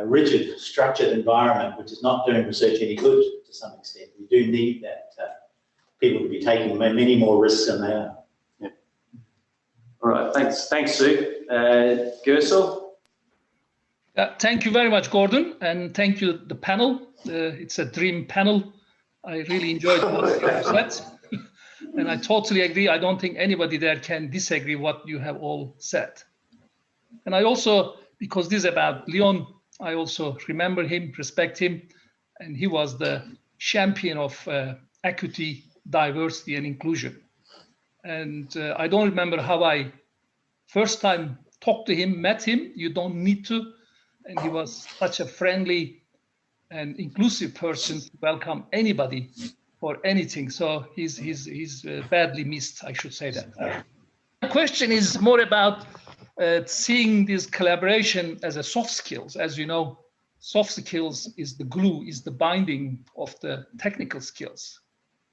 rigid, structured environment, which is not doing research any good to some extent. We do need that people to be taking many more risks than they are. Yeah. All right, thanks, Sue. Gersel? Thank you very much, Gordon, and thank you, the panel. It's a dream panel. I really enjoyed what you have said, and I totally agree. I don't think anybody there can disagree what you have all said. And I also, because this is about Leon, I also remember him, respect him, and he was the champion of equity, diversity, and inclusion. And I don't remember how I first time talked to him, met him. You don't need to. And he was such a friendly and inclusive person to welcome anybody for anything. So he's badly missed, I should say that. The question is more about seeing this collaboration as a soft skills. As you know, soft skills is the glue, is the binding of the technical skills,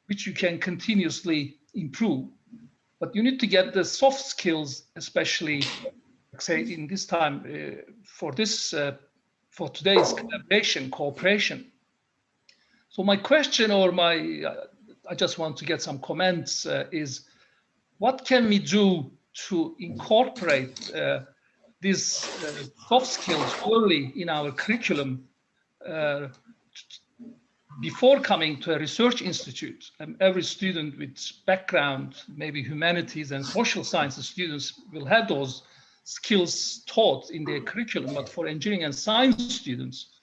which you can continuously improve. But you need to get the soft skills, especially say in this time for today's collaboration, cooperation. So my question, or I just want to get some comments, is what can we do to incorporate these soft skills early in our curriculum before coming to a research institute? And every student with background, maybe humanities and social sciences students, will have those skills taught in their curriculum, but for engineering and science students,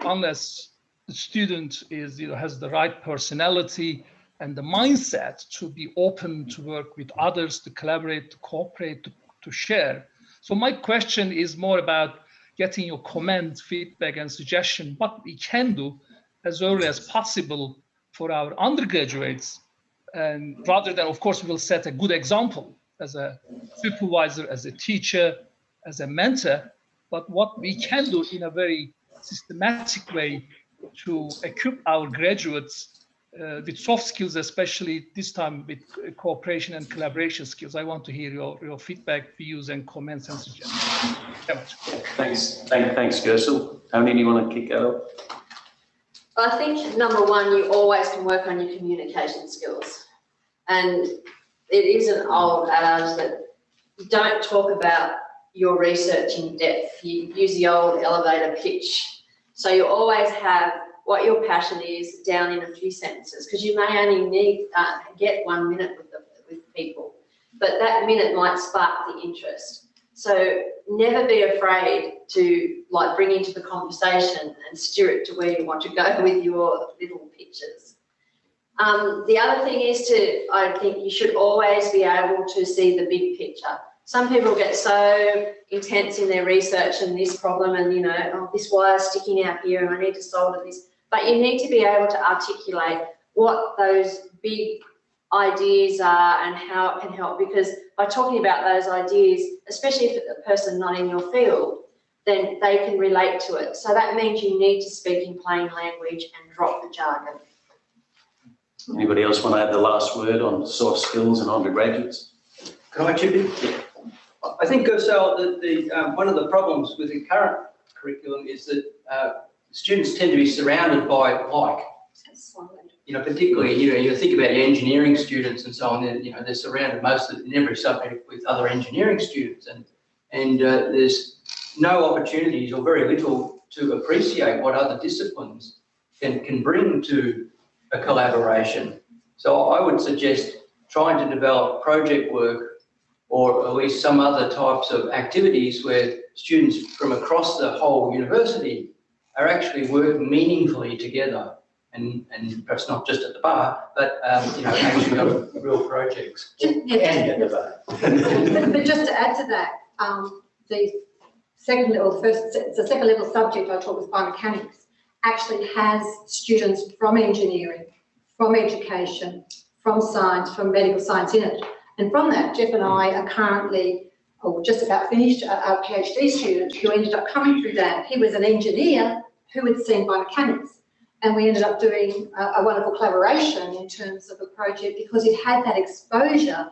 unless the student has the right personality and the mindset to be open to work with others, to collaborate, to cooperate, to share. So my question is more about getting your comments, feedback, and suggestion, what we can do as early as possible for our undergraduates, and rather than, of course, we will set a good example as a supervisor, as a teacher, as a mentor, but what we can do in a very systematic way to equip our graduates with soft skills, especially this time with cooperation and collaboration skills. I want to hear your feedback, views, and comments and suggestions. Very much. Thanks, Gersel. Tony, do you want to kick that off? I think number one, you always can work on your communication skills. And it is an old adage that you don't talk about your research in depth. You use the old elevator pitch. So you always have what your passion is down in a few sentences, because you may only need get 1 minute with people, but that minute might spark the interest. So never be afraid to bring into the conversation and steer it to where you want to go with your little pictures. The other thing is I think you should always be able to see the big picture. Some people get so intense in their research and this problem and, oh, this wire's sticking out here and I need to solve this. But you need to be able to articulate what those big ideas are and how it can help, because by talking about those ideas, especially if it's a person not in your field, then they can relate to it. So that means you need to speak in plain language and drop the jargon. Anybody else want to add the last word on soft skills and undergraduates? Can I chip in? I think, Gersel, that one of the problems with the current curriculum is that students tend to be surrounded by particularly, you think about your engineering students and so on, they're surrounded in every subject with other engineering students, and there's no opportunities or very little to appreciate what other disciplines can bring to a collaboration. So I would suggest trying to develop project work or at least some other types of activities where students from across the whole university are actually working meaningfully together, and perhaps not just at the bar, but actually on real projects. And at the bar. But just to add to that, the second level subject I taught was biomechanics, actually has students from engineering, from education, from science, from medical science in it. And from that, Jeff and I are currently, or just about finished, our PhD student who ended up coming through that. He was an engineer who had seen biomechanics, and we ended up doing a wonderful collaboration in terms of a project because he had that exposure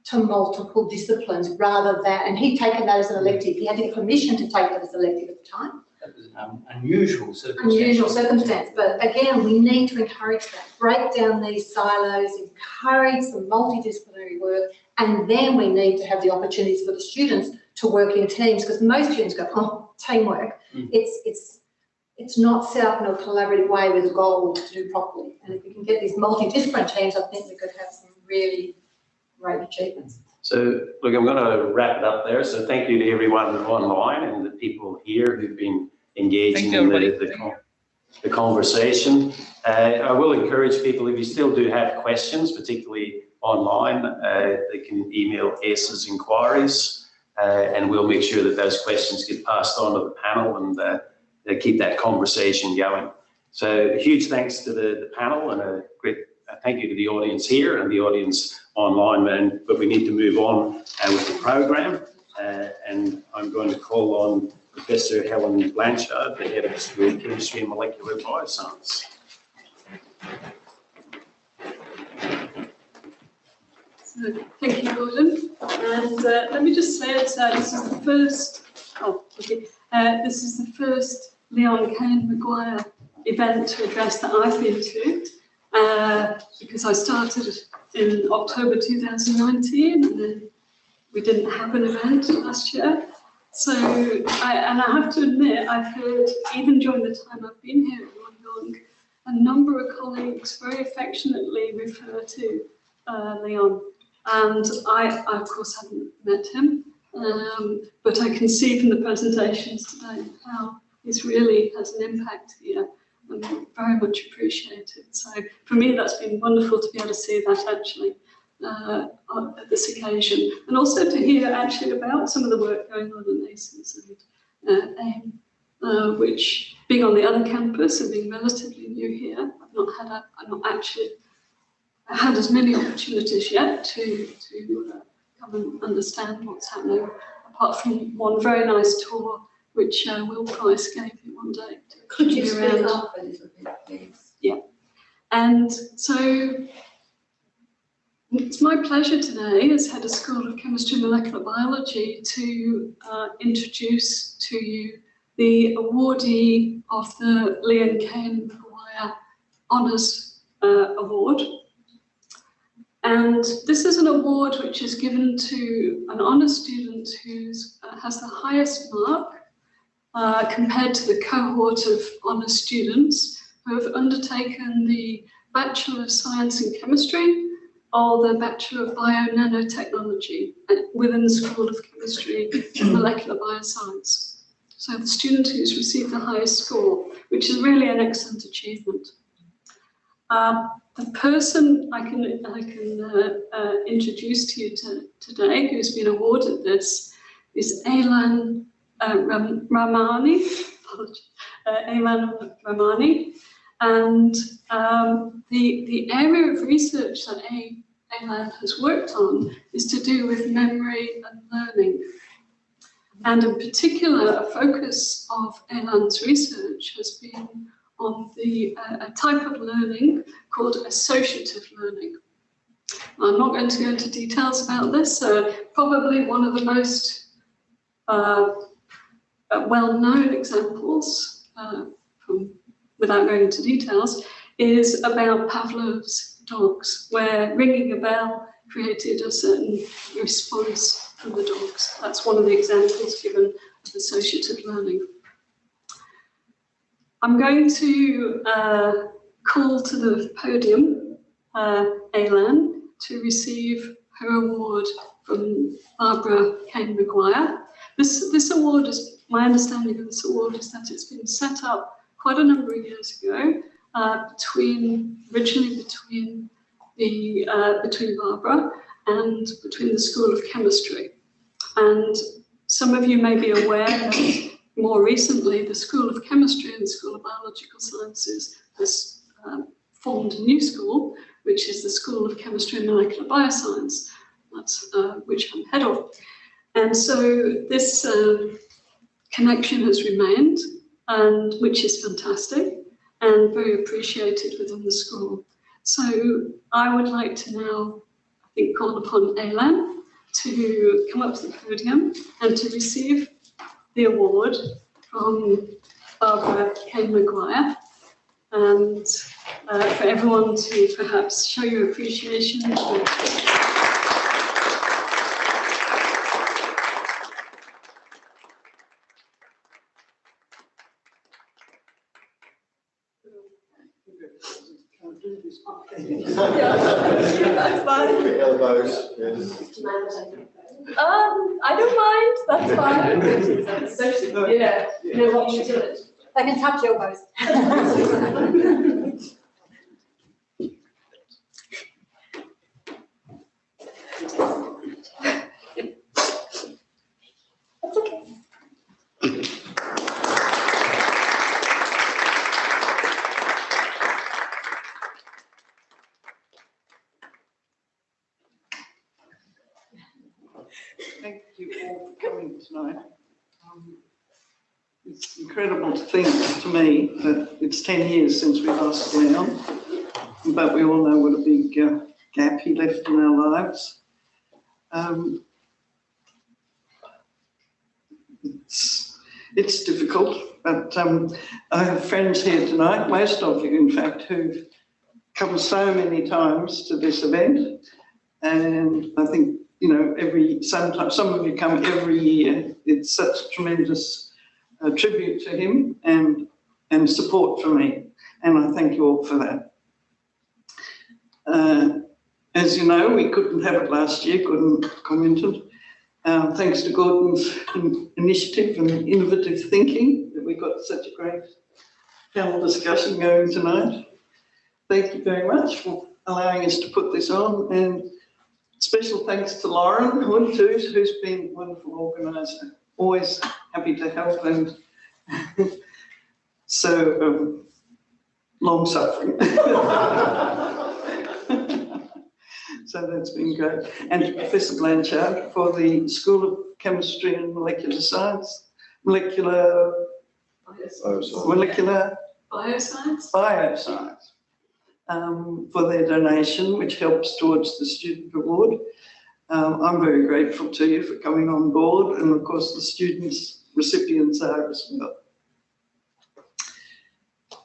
to multiple disciplines rather than, and he'd taken that as an elective. He had to get permission to take that as an elective at the time. That was an unusual circumstance. Unusual circumstance, but again, we need to encourage that. Break down these silos, encourage some multidisciplinary work, and then we need to have the opportunities for the students to work in teams, because most students go, oh, teamwork. It's not set up in a collaborative way with a goal to do properly. And if we can get these multidisciplinary teams, I think we could have some really great achievements. So, look, I'm going to wrap it up there. So thank you to everyone online and the people here who've been engaging in the conversation. I will encourage people, if you still do have questions, particularly online, they can email ACE's inquiries, and we'll make sure that those questions get passed on to the panel and keep that conversation going. So a huge thanks to the panel, and a great thank you to the audience here and the audience online, but we need to move on with the program, and I'm going to call on Professor Helen Blanchard, the Head of the School of Chemistry and Molecular Bioscience. So, thank you, Gordon. And let me just say this is the first, this is the first Leon Kane-Maguire event to address that I've been to, because I started in October 2019 and then we didn't have an event last year. So, I have to admit, I've heard, even during the time I've been here at Wollongong, a number of colleagues very affectionately refer to Leon. And I, of course, haven't met him, but I can see from the presentations today how this really has an impact here, and very much appreciated. So for me, that's been wonderful to be able to see that actually at this occasion, and also to hear actually about some of the work going on in ACES and AIM, which, being on the other campus and being relatively new here, I've not actually had as many opportunities yet to come and understand what's happening, apart from one very nice tour which Will Price gave me one day. Could you speak up a little bit, please? Yeah. And so it's my pleasure today, as Head of School of Chemistry and Molecular Biology, to introduce to you the awardee of the Leon Kane-Maguire Honours Award. And this is an award which is given to an honours student who has the highest mark compared to the cohort of honours students who have undertaken the Bachelor of Science in Chemistry or the Bachelor of Bio-Nanotechnology within the School of Chemistry and Molecular Bioscience. So the student who's received the highest score, which is really an excellent achievement. The person I can introduce to you today who's been awarded this is Leon Ramani. Leon Ramani. And the area of research that Leon has worked on is to do with memory and learning. And in particular, a focus of Leon's research has been on a type of learning called associative learning. I'm not going to go into details about this. Probably one of the most well-known examples, without going into details, is about Pavlov's dogs, where ringing a bell created a certain response from the dogs. That's one of the examples given of associative learning. I'm going to call to the podium Leon to receive her award from Barbara Kane-Maguire. This award is, my understanding of this award is that it's been set up quite a number of years ago, originally between Barbara and between the School of Chemistry. And some of you may be aware that more recently the School of Chemistry and the School of Biological Sciences has formed a new school, which is the School of Chemistry and Molecular Bioscience, that's which I'm head of. And so this connection has remained, and which is fantastic and very appreciated within the school. So I would like to now, I think, call upon Leon to come up to the podium and to receive the award from Barbara Kane-Maguire, and for everyone to perhaps show your appreciation. That's fine. Elbows, yes. I don't mind, that's fine. Yeah. No, what you do it. They can touch elbows. That's okay. Thank you all for coming tonight. It's incredible to think, to me, that it's 10 years since we lost Leon, but we all know what a big gap he left in our lives. It's difficult, but I have friends here tonight, most of you in fact, who've come so many times to this event, and I think, you know, sometimes some of you come every year. It's such a tremendous tribute to him and support for me, and I thank you all for that. As you know, we couldn't have it last year, couldn't comment it. Thanks to Gordon's initiative and innovative thinking that we got such a great panel discussion going tonight. Thank you very much for allowing us to put this on, and special thanks to Lauren Hood too, who's been a wonderful organiser, always happy to help and so long-suffering. So that's been great. And to Professor Blanchard for the School of Chemistry and Molecular Science, Bioscience. for their donation, which helps towards the student reward. I'm very grateful to you for coming on board, and of course the students, recipients are as well.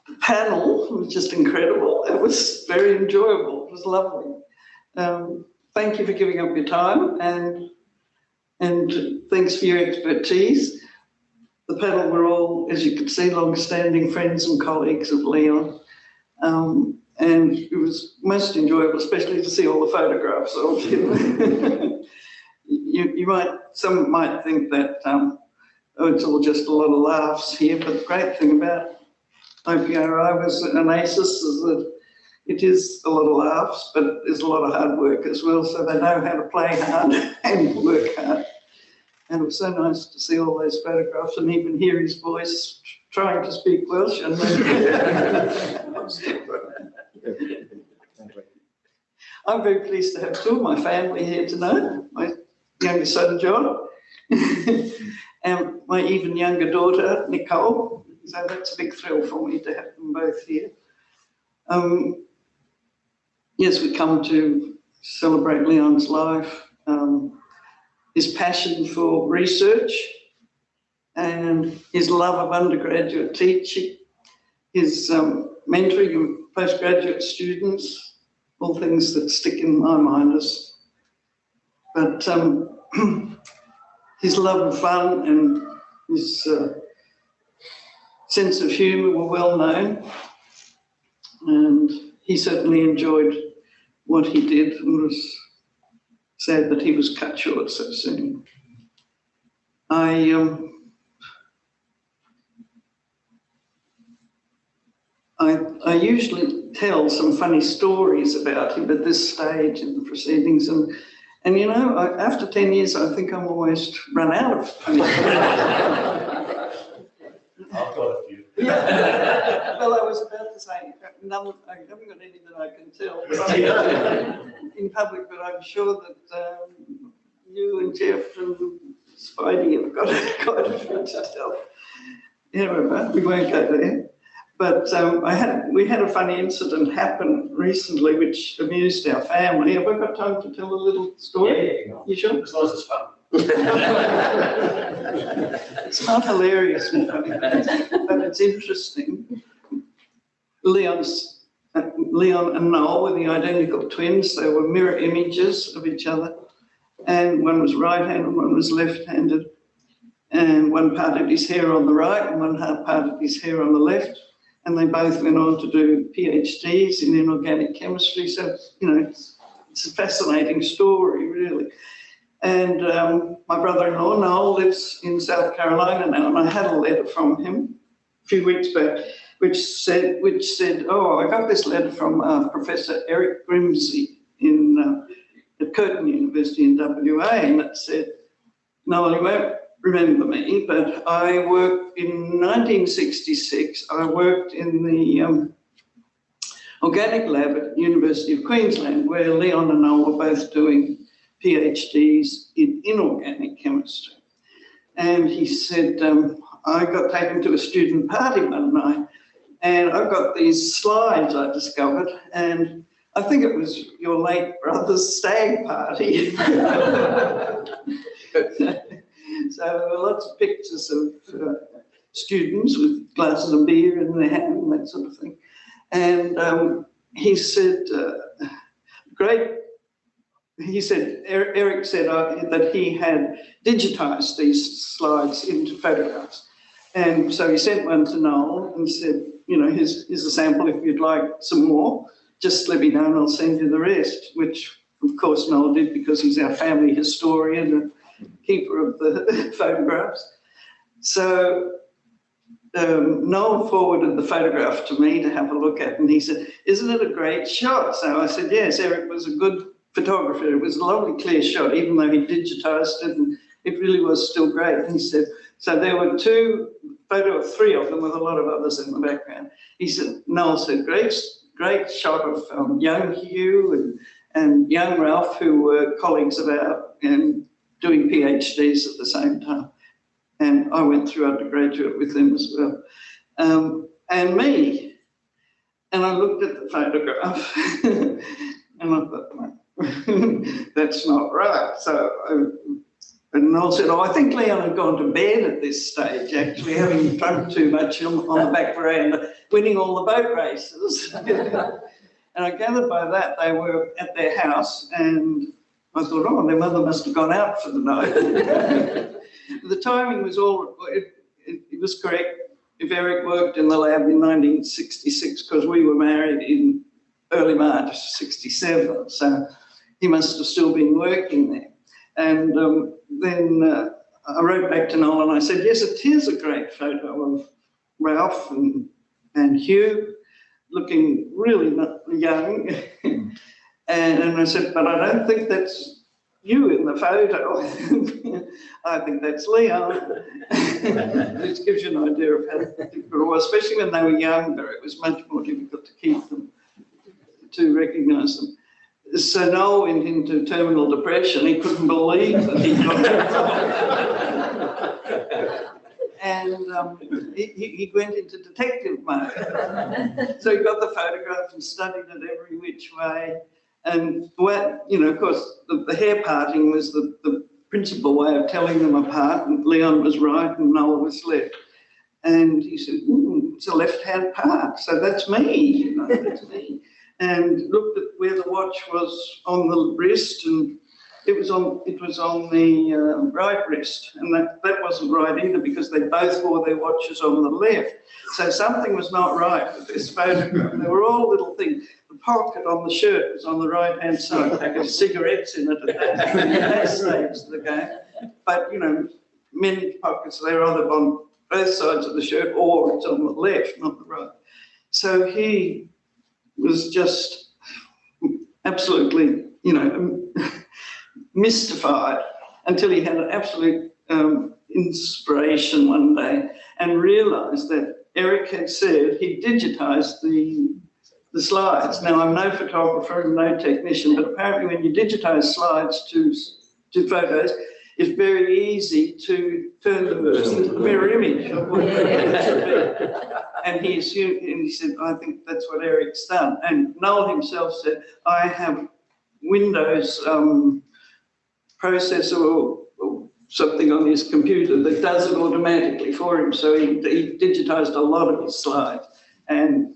The panel was just incredible. It was very enjoyable. It was lovely. Thank you for giving up your time, and thanks for your expertise. The panel were all, as you could see, long-standing friends and colleagues of Leon. And it was most enjoyable, especially to see all the photographs of him. Some might think that it's all just a lot of laughs here, but the great thing about OPRI was an ACES is that it is a lot of laughs, but there's a lot of hard work as well, so they know how to play hard and work hard. And it was so nice to see all those photographs and even hear his voice trying to speak Welsh. And I'm very pleased to have two of my family here tonight, my youngest son, John, and my even younger daughter, Nicole. So that's a big thrill for me to have them both here. Yes, we come to celebrate Leon's life, his passion for research and his love of undergraduate teaching, his mentoring of postgraduate students, all things that stick in my mind. But his love of fun and his sense of humour were well known, and he certainly enjoyed what he did and was sad that he was cut short so soon. I usually tell some funny stories about him at this stage in the proceedings, and you know, after 10 years, I think I'm almost run out of funny stories. I've got a few. Yeah. Well, I was about to say, I haven't got any that I can tell in public, but I'm sure that you and Jeff and Spidey have got quite a few to tell. Anyway, we won't go there. But we had a funny incident happen recently which amused our family. Have I got time to tell a little story? Yeah. You sure? As long as it's fun. It's not hilarious and funny, but it's interesting. Leon and Noel were the identical twins. They were mirror images of each other, and one was right-handed and one was left-handed, and one parted his hair on the right and one parted his hair on the left, and they both went on to do PhDs in inorganic chemistry. So, you know, it's a fascinating story, really. And my brother-in-law, Noel, lives in South Carolina now, and I had a letter from him a few weeks back, which said, oh, I got this letter from Professor Eric Grimsey at Curtin University in WA, and it said, Noel, you won't remember me, but I worked in 1966, I worked in the organic lab at the University of Queensland, where Leon and Noel were both doing PhDs in inorganic chemistry. And he said, I got taken to a student party one night, and I've got these slides I discovered, and I think it was your late brother's stag party. So there were lots of pictures of students with glasses of beer in their hand and that sort of thing. And he said, Eric said that he had digitized these slides into photographs. And so he sent one to Noel and said, you know, here's a sample. If you'd like some more, just let me know and I'll send you the rest, which of course Noel did because he's our family historian and keeper of the photographs. So Noel forwarded the photograph to me to have a look at, and he said, isn't it a great shot? So I said, yes, Eric was a good photographer. It was a lovely clear shot, even though he digitized it, and it really was still great. And he said, so there were three of them with a lot of others in the background. He said, Noel said, great shot of young Hugh and young Ralph, who were colleagues of ours and doing PhDs at the same time. And I went through undergraduate with them as well. And me. And I looked at the photograph and I thought, that's not right. And Noel said, oh, I think Leon had gone to bed at this stage, actually, having drunk too much on the back veranda, winning all the boat races. And I gathered by that they were at their house, and I thought, oh, their mother must have gone out for the night. The timing was it was correct. If Eric worked in the lab in 1966, because we were married in early March 67, so he must have still been working there. And then I wrote back to Noel and I said, yes, it is a great photo of Ralph and Hugh looking really young. And I said, but I don't think that's you in the photo. I think that's Leon. It gives you an idea of how difficult it was, especially when they were younger. It was much more difficult to keep them, to recognise them. So Noel went into terminal depression. He couldn't believe that he got it. And he went into detective mode. So he got the photograph and studied it every which way. And, of course, the hair parting was the principal way of telling them apart. And Leon was right and Noel was left. And he said, it's a left-hand part, so that's me, that's me. And looked at where the watch was on the wrist, and it was on the right wrist, and that wasn't right either because they both wore their watches on the left. So something was not right with this photograph. They were all little things. The pocket on the shirt was on the right-hand side. They had cigarettes in it at that stage of the game. But, many pockets, they're either on both sides of the shirt or it's on the left, not the right. So he was just absolutely, mystified until he had an absolute inspiration one day and realised that Eric had said he digitised the slides. Now, I'm no photographer and no technician, but apparently when you digitise slides to photos, it's very easy to turn them into the mirror image of what it should be. And he assumed, and he said, I think that's what Eric's done. And Noel himself said, I have Windows processor or something on his computer that does it automatically for him. So he digitised a lot of his slides and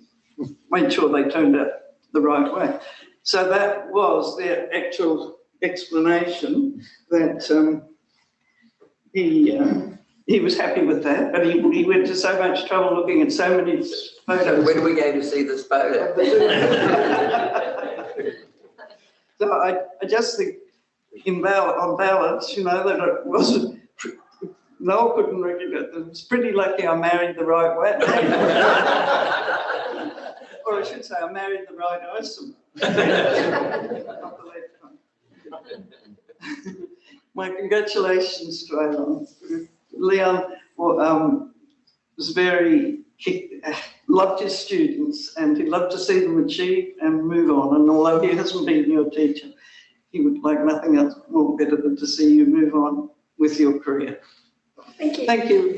made sure they turned out the right way. So that was their actual explanation that he was happy with that, but he went to so much trouble looking at so many photos. When are we going to see this photo? So I just think, on balance, that it wasn't. Noel couldn't recognize it. It's pretty lucky I married the right way. Or I should say, I married the right isomer. Not the left one. My congratulations to Leon. Leon was loved his students and he loved to see them achieve and move on. And although he hasn't been your teacher, he would like nothing else more better than to see you move on with your career. Thank you. Thank you.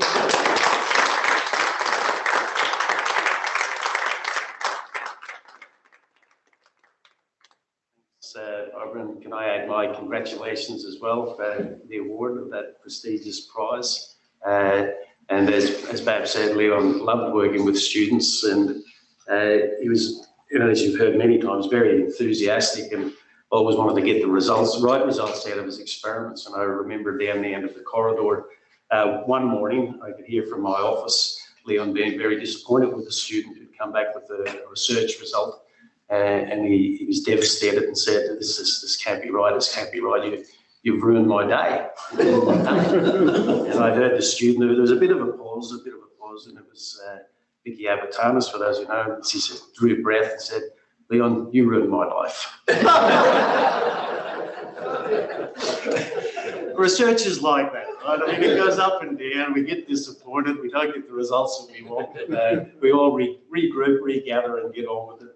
Oberon, can I add my congratulations as well for the award of that prestigious prize? And as Bab said, Leon loved working with students, and he was, as you've heard many times, very enthusiastic and always wanted to get the right results out of his experiments. And I remember down the end of the corridor, one morning, I could hear from my office, Leon being very disappointed with the student who'd come back with a research result. And he was devastated and said, this can't be right, this can't be right, you've ruined my day. And I heard the student, there was a bit of a pause, and it was Vicky Abatanis, for those who know. She said, drew a breath and said, Leon, you ruined my life. Research is like that, right? I mean, it goes up and down, we get disappointed, we don't get the results that we want, and we all regroup, regather and get on with it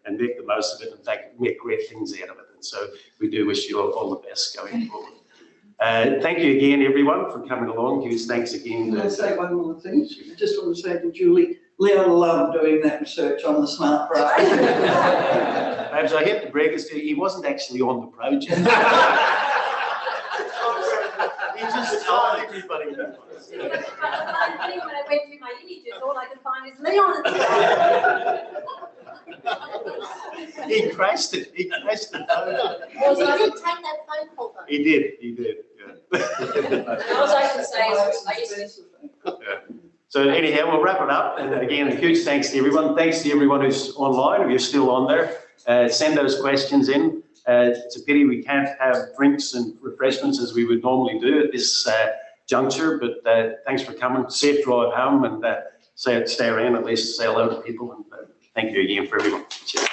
and make the most of it, in fact, make great things out of it. And so we do wish you all the best going forward. Thank you again, everyone, for coming along. Hughes, thanks again. Can I say one more thing? I just want to say to Julie, Leon loved doing that research on the smart brain. Perhaps I hate to break it to you, he wasn't actually on the project. He just told everybody. When I went through my images, all I could find is Leon. He crashed it. He crashed the phone. Well, so I didn't take that phone call though. He did. Yeah. All I can say is I used to. So anyhow, we'll wrap it up. And again, a huge thanks to everyone. Thanks to everyone who's online, if you're still on there. Send those questions in. It's a pity we can't have drinks and refreshments as we would normally do at this juncture, but thanks for coming. Safe drive home, and stay around at least, say hello to people. And thank you again for everyone. Cheers.